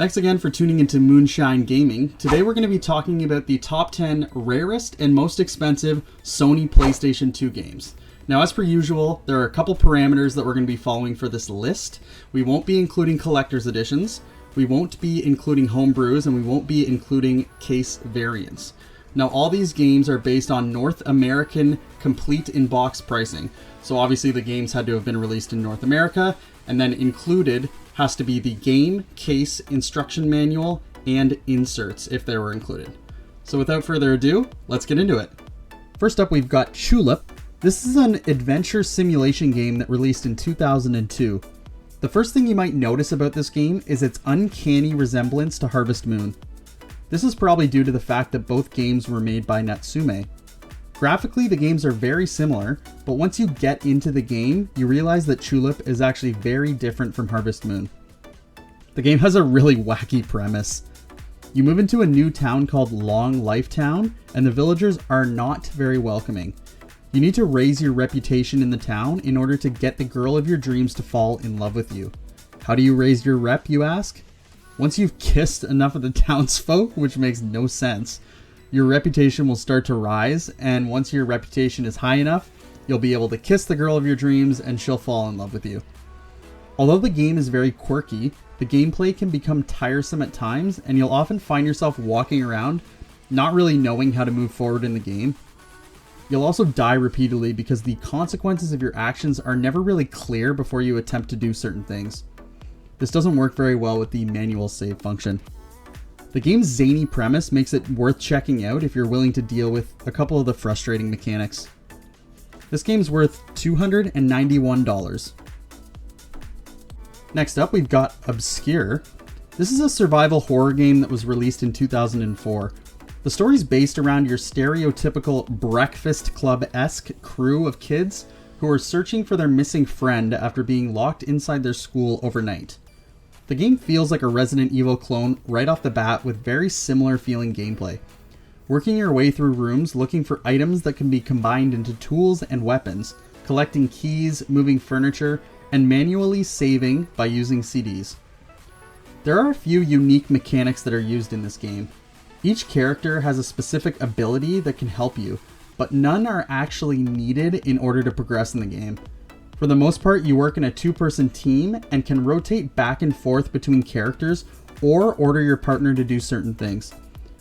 Thanks again for tuning into Moonshine Gaming. Today we're going to be talking about the top 10 rarest and most expensive Sony PlayStation 2 games. Now, as per usual, there are a couple parameters that we're going to be following for this list. We won't be including collector's editions, we won't be including homebrews, and we won't be including case variants. Now, all these games are based on North American complete in-box pricing. So obviously the games had to have been released in North America, and then included has to be the game, case, instruction manual, and inserts if they were included. So without further ado, let's get into it. First up, we've got Chulip. This is an adventure simulation game that released in 2002. The first thing you might notice about this game is its uncanny resemblance to Harvest Moon. This is probably due to the fact that both games were made by Natsume. Graphically, the games are very similar, but once you get into the game, you realize that Chulip is actually very different from Harvest Moon. The game has a really wacky premise. You move into a new town called Long Life Town, and the villagers are not very welcoming. You need to raise your reputation in the town in order to get the girl of your dreams to fall in love with you. How do you raise your rep, you ask? Once you've kissed enough of the townsfolk, which makes no sense, your reputation will start to rise, and once your reputation is high enough, you'll be able to kiss the girl of your dreams and she'll fall in love with you. Although the game is very quirky, the gameplay can become tiresome at times, and you'll often find yourself walking around not really knowing how to move forward in the game. You'll also die repeatedly because the consequences of your actions are never really clear before you attempt to do certain things. This doesn't work very well with the manual save function. The game's zany premise makes it worth checking out if you're willing to deal with a couple of the frustrating mechanics. This game's worth $291. Next up, we've got Obscure. This is a survival horror game that was released in 2004. The story's based around your stereotypical Breakfast Club-esque crew of kids who are searching for their missing friend after being locked inside their school overnight. The game feels like a Resident Evil clone right off the bat with very similar feeling gameplay. Working your way through rooms looking for items that can be combined into tools and weapons, collecting keys, moving furniture, and manually saving by using CDs. There are a few unique mechanics that are used in this game. Each character has a specific ability that can help you, but none are actually needed in order to progress in the game. For the most part, you work in a two-person team and can rotate back and forth between characters or order your partner to do certain things.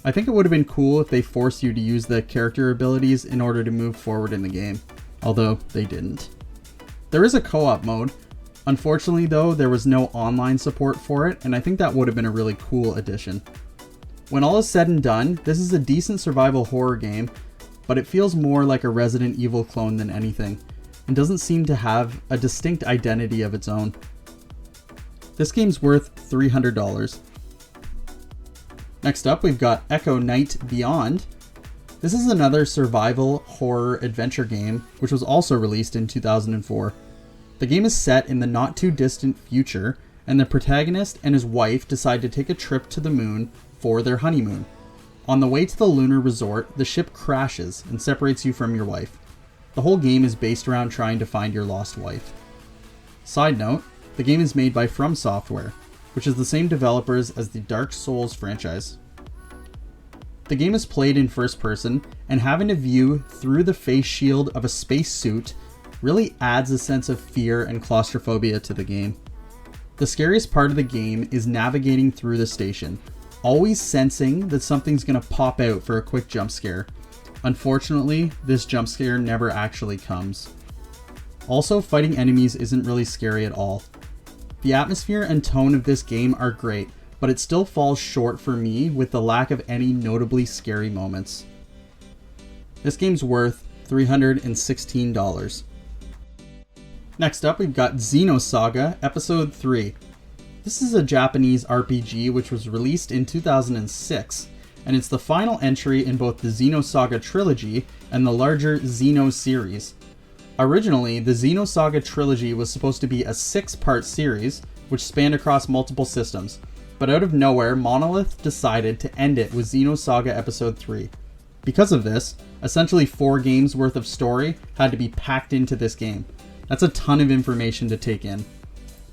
I think it would have been cool if they forced you to use the character abilities in order to move forward in the game, although they didn't. There is a co-op mode. Unfortunately though, there was no online support for it, and I think that would have been a really cool addition. When all is said and done, this is a decent survival horror game, but it feels more like a Resident Evil clone than anything, and doesn't seem to have a distinct identity of its own. This game's worth $300. Next up, we've got Echo Night Beyond. This is another survival horror adventure game, which was also released in 2004. The game is set in the not too distant future, and the protagonist and his wife decide to take a trip to the moon for their honeymoon. On the way to the lunar resort, the ship crashes and separates you from your wife. The whole game is based around trying to find your lost wife. Side note, the game is made by From Software, which is the same developers as the Dark Souls franchise. The game is played in first person, and having a view through the face shield of a space suit really adds a sense of fear and claustrophobia to the game. The scariest part of the game is navigating through the station, always sensing that something's gonna pop out for a quick jump scare. Unfortunately, this jump scare never actually comes. Also, fighting enemies isn't really scary at all. The atmosphere and tone of this game are great, but it still falls short for me with the lack of any notably scary moments. This game's worth $316. Next up, we've got Xenosaga Episode III. This is a Japanese RPG which was released in 2006, and it's the final entry in both the Xenosaga trilogy and the larger Xeno series. Originally, the Xenosaga trilogy was supposed to be a 6-part series, which spanned across multiple systems, but out of nowhere, Monolith decided to end it with Xenosaga Episode III. Because of this, essentially 4 games worth of story had to be packed into this game. That's a ton of information to take in.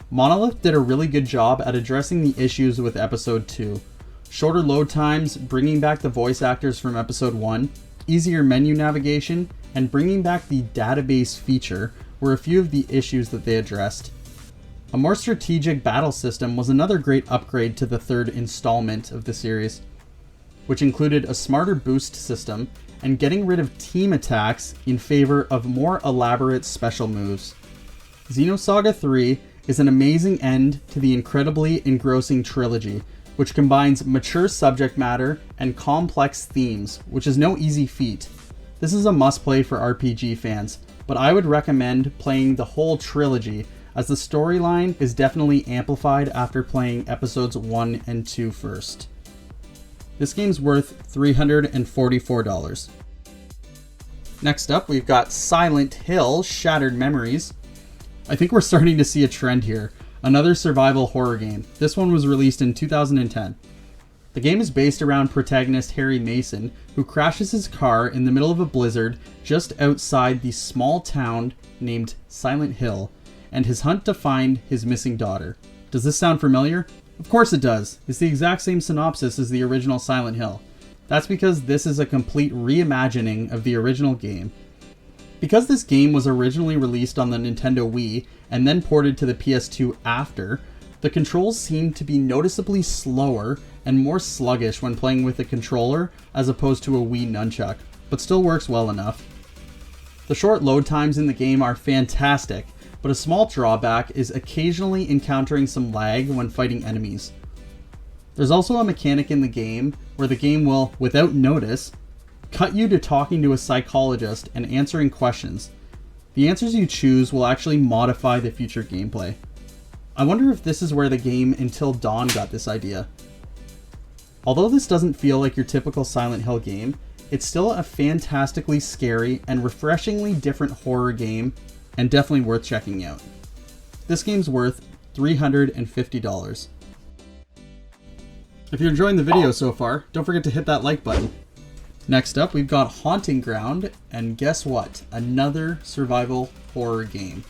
Monolith did a really good job at addressing the issues with Episode 2. Shorter load times, bringing back the voice actors from Episode 1, easier menu navigation, and bringing back the database feature were a few of the issues that they addressed. A more strategic battle system was another great upgrade to the third installment of the series, which included a smarter boost system and getting rid of team attacks in favor of more elaborate special moves. Xenosaga 3 is an amazing end to the incredibly engrossing trilogy, which combines mature subject matter and complex themes, which is no easy feat. This is a must-play for RPG fans, but I would recommend playing the whole trilogy, as the storyline is definitely amplified after playing episodes 1 and 2 first. This game's worth $344. Next up, we've got Silent Hill: Shattered Memories. I think we're starting to see a trend here. Another survival horror game. This one was released in 2010. The game is based around protagonist Harry Mason, who crashes his car in the middle of a blizzard just outside the small town named Silent Hill, and his hunt to find his missing daughter. Does this sound familiar? Of course it does. It's the exact same synopsis as the original Silent Hill. That's because this is a complete reimagining of the original game. Because this game was originally released on the Nintendo Wii and then ported to the PS2 after, the controls seem to be noticeably slower and more sluggish when playing with a controller as opposed to a Wii nunchuck, but still works well enough. The short load times in the game are fantastic, but a small drawback is occasionally encountering some lag when fighting enemies. There's also a mechanic in the game where the game will, without notice, cut you to talking to a psychologist and answering questions. The answers you choose will actually modify the future gameplay. I wonder if this is where the game Until Dawn got this idea. Although this doesn't feel like your typical Silent Hill game, it's still a fantastically scary and refreshingly different horror game, and definitely worth checking out. This game's worth $350. If you're enjoying the video so far, don't forget to hit that like button. Next up, we've got Haunting Ground, and guess what? Another survival horror game.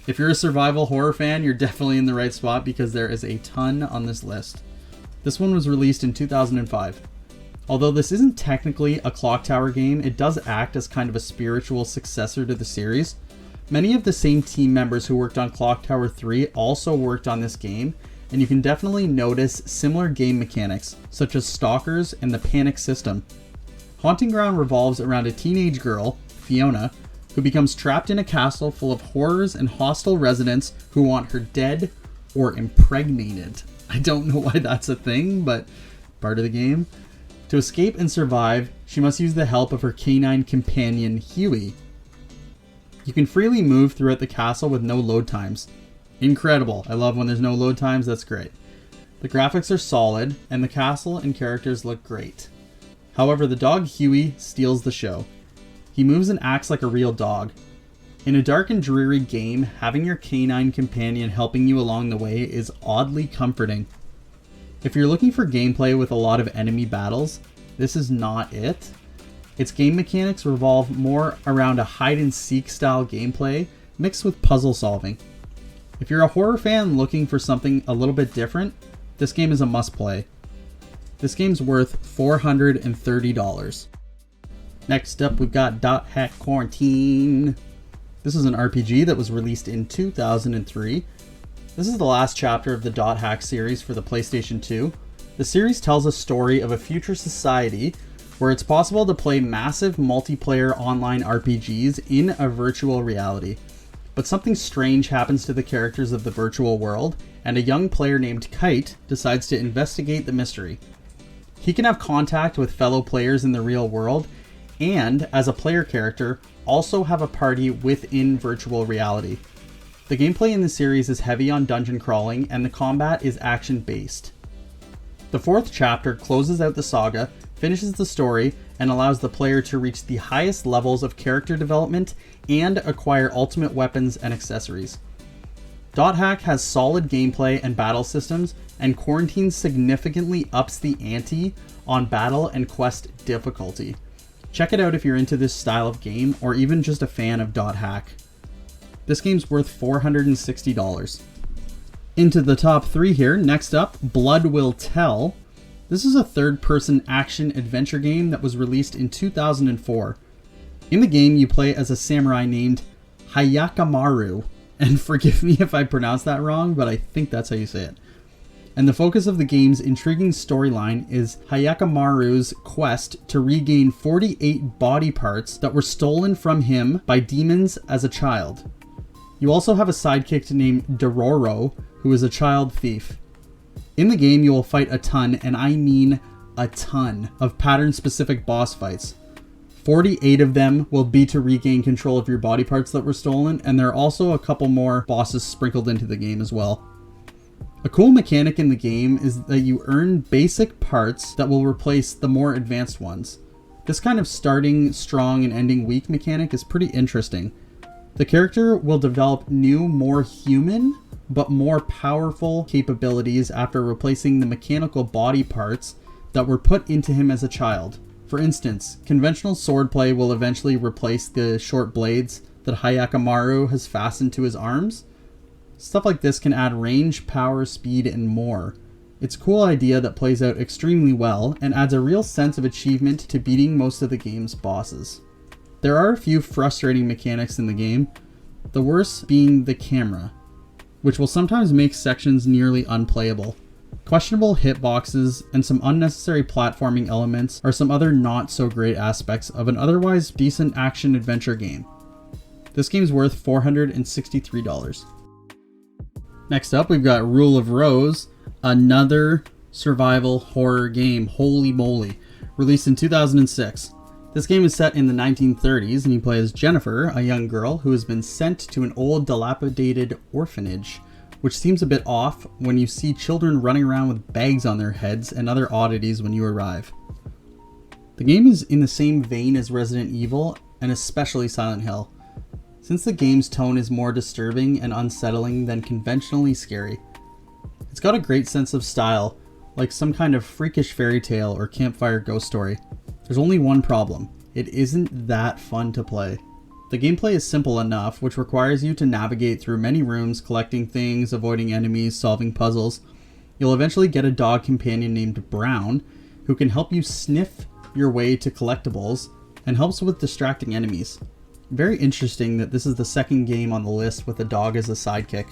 If you're a survival horror fan, you're definitely in the right spot because there is a ton on this list. This one was released in 2005. Although this isn't technically a Clock Tower game, it does act as kind of a spiritual successor to the series. Many of the same team members who worked on Clock Tower 3 also worked on this game, and you can definitely notice similar game mechanics, such as stalkers and the panic system. Haunting Ground revolves around a teenage girl, Fiona, who becomes trapped in a castle full of horrors and hostile residents who want her dead or impregnated. I don't know why that's a thing, but part of the game. To escape and survive, she must use the help of her canine companion, Huey. You can freely move throughout the castle with no load times. Incredible. I love when there's no load times, that's great. The graphics are solid, and the castle and characters look great. However, the dog Huey steals the show. He moves and acts like a real dog. In a dark and dreary game, having your canine companion helping you along the way is oddly comforting. If you're looking for gameplay with a lot of enemy battles, this is not it. Its game mechanics revolve more around a hide-and-seek style gameplay mixed with puzzle solving. If you're a horror fan looking for something a little bit different, this game is a must-play. This game's worth $430. Next up, we've got Dot Hack Quarantine. This is an RPG that was released in 2003. This is the last chapter of the Dot Hack series for the PlayStation 2. The series tells a story of a future society where it's possible to play massive multiplayer online RPGs in a virtual reality. But something strange happens to the characters of the virtual world, and a young player named Kite decides to investigate the mystery. He can have contact with fellow players in the real world, and as a player character, also have a party within virtual reality. The gameplay in the series is heavy on dungeon crawling, and the combat is action-based. The fourth chapter closes out the saga, finishes the story, and allows the player to reach the highest levels of character development and acquire ultimate weapons and accessories. Dot Hack has solid gameplay and battle systems, and Quarantine significantly ups the ante on battle and quest difficulty. Check it out if you're into this style of game, or even just a fan of Dot Hack. This game's worth $460. Into the top 3 here. Next up, Blood Will Tell. This is a third-person action-adventure game that was released in 2004. In the game, you play as a samurai named Hayakamaru. And forgive me if I pronounce that wrong, but I think that's how you say it. And the focus of the game's intriguing storyline is Hayakamaru's quest to regain 48 body parts that were stolen from him by demons as a child. You also have a sidekick named Dororo, who is a child thief. In the game, you will fight a ton, and I mean a ton, of pattern-specific boss fights. 48 of them will be to regain control of your body parts that were stolen, and there are also a couple more bosses sprinkled into the game as well. A cool mechanic in the game is that you earn basic parts that will replace the more advanced ones. This kind of starting strong and ending weak mechanic is pretty interesting. The character will develop new, more human, but more powerful capabilities after replacing the mechanical body parts that were put into him as a child. For instance, conventional swordplay will eventually replace the short blades that Hayakamaru has fastened to his arms. Stuff like this can add range, power, speed, and more. It's a cool idea that plays out extremely well and adds a real sense of achievement to beating most of the game's bosses. There are a few frustrating mechanics in the game, the worst being the camera, which will sometimes make sections nearly unplayable. Questionable hitboxes and some unnecessary platforming elements are some other not so great aspects of an otherwise decent action-adventure game. This game's worth $463. Next up, we've got Rule of Rose, another survival horror game, holy moly, released in 2006. This game is set in the 1930s, and you play as Jennifer, a young girl who has been sent to an old dilapidated orphanage, which seems a bit off when you see children running around with bags on their heads and other oddities when you arrive. The game is in the same vein as Resident Evil, and especially Silent Hill, since the game's tone is more disturbing and unsettling than conventionally scary. It's got a great sense of style, like some kind of freakish fairy tale or campfire ghost story. There's only one problem: it isn't that fun to play. The gameplay is simple enough, which requires you to navigate through many rooms, collecting things, avoiding enemies, solving puzzles. You'll eventually get a dog companion named Brown, who can help you sniff your way to collectibles and helps with distracting enemies. Very interesting that this is the second game on the list with a dog as a sidekick.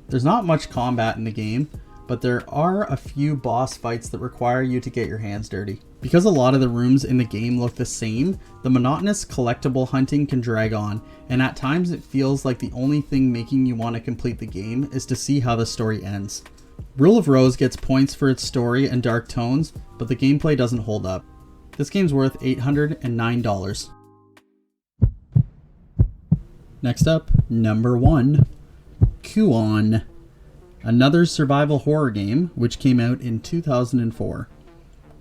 There's not much combat in the game, but there are a few boss fights that require you to get your hands dirty. Because a lot of the rooms in the game look the same, the monotonous collectible hunting can drag on, and at times it feels like the only thing making you want to complete the game is to see how the story ends. Rule of Rose gets points for its story and dark tones, but the gameplay doesn't hold up. This game's worth $809. Next up, number 1, Kuon, another survival horror game which came out in 2004.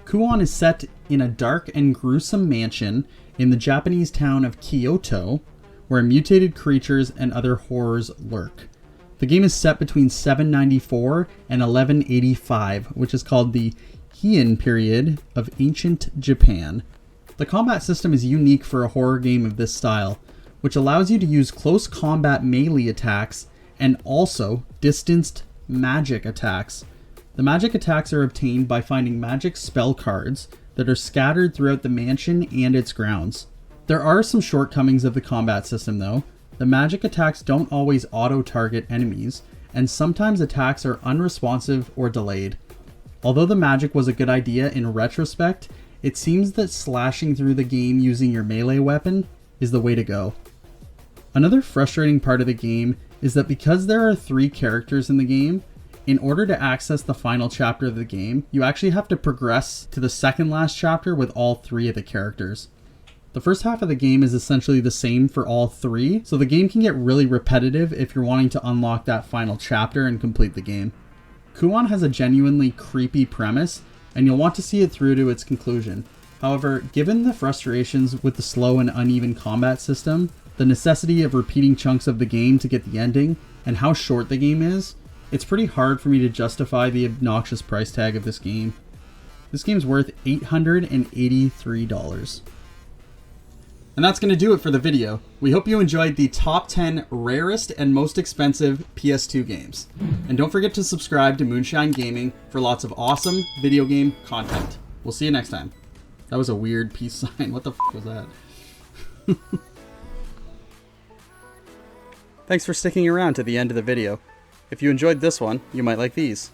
Kuon is set in a dark and gruesome mansion in the Japanese town of Kyoto, where mutated creatures and other horrors lurk. The game is set between 794 and 1185, which is called the Heian period of ancient Japan. The combat system is unique for a horror game of this style, which allows you to use close combat melee attacks and also distanced magic attacks. The magic attacks are obtained by finding magic spell cards that are scattered throughout the mansion and its grounds. There are some shortcomings of the combat system though. The magic attacks don't always auto-target enemies, and sometimes attacks are unresponsive or delayed. Although the magic was a good idea in retrospect, it seems that slashing through the game using your melee weapon is the way to go. Another frustrating part of the game is that because there are 3 characters in the game, in order to access the final chapter of the game, you actually have to progress to the second last chapter with all 3 of the characters. The first half of the game is essentially the same for all 3, so the game can get really repetitive if you're wanting to unlock that final chapter and complete the game. Kuon has a genuinely creepy premise, and you'll want to see it through to its conclusion. However, given the frustrations with the slow and uneven combat system, the necessity of repeating chunks of the game to get the ending, and how short the game is, it's pretty hard for me to justify the obnoxious price tag of this game. This game's worth $883. And that's going to do it for the video. We hope you enjoyed the top 10 rarest and most expensive PS2 games. And don't forget to subscribe to Moonshine Gaming for lots of awesome video game content. We'll see you next time. That was a weird peace sign. What the f was that? Thanks for sticking around to the end of the video. If you enjoyed this one, you might like these.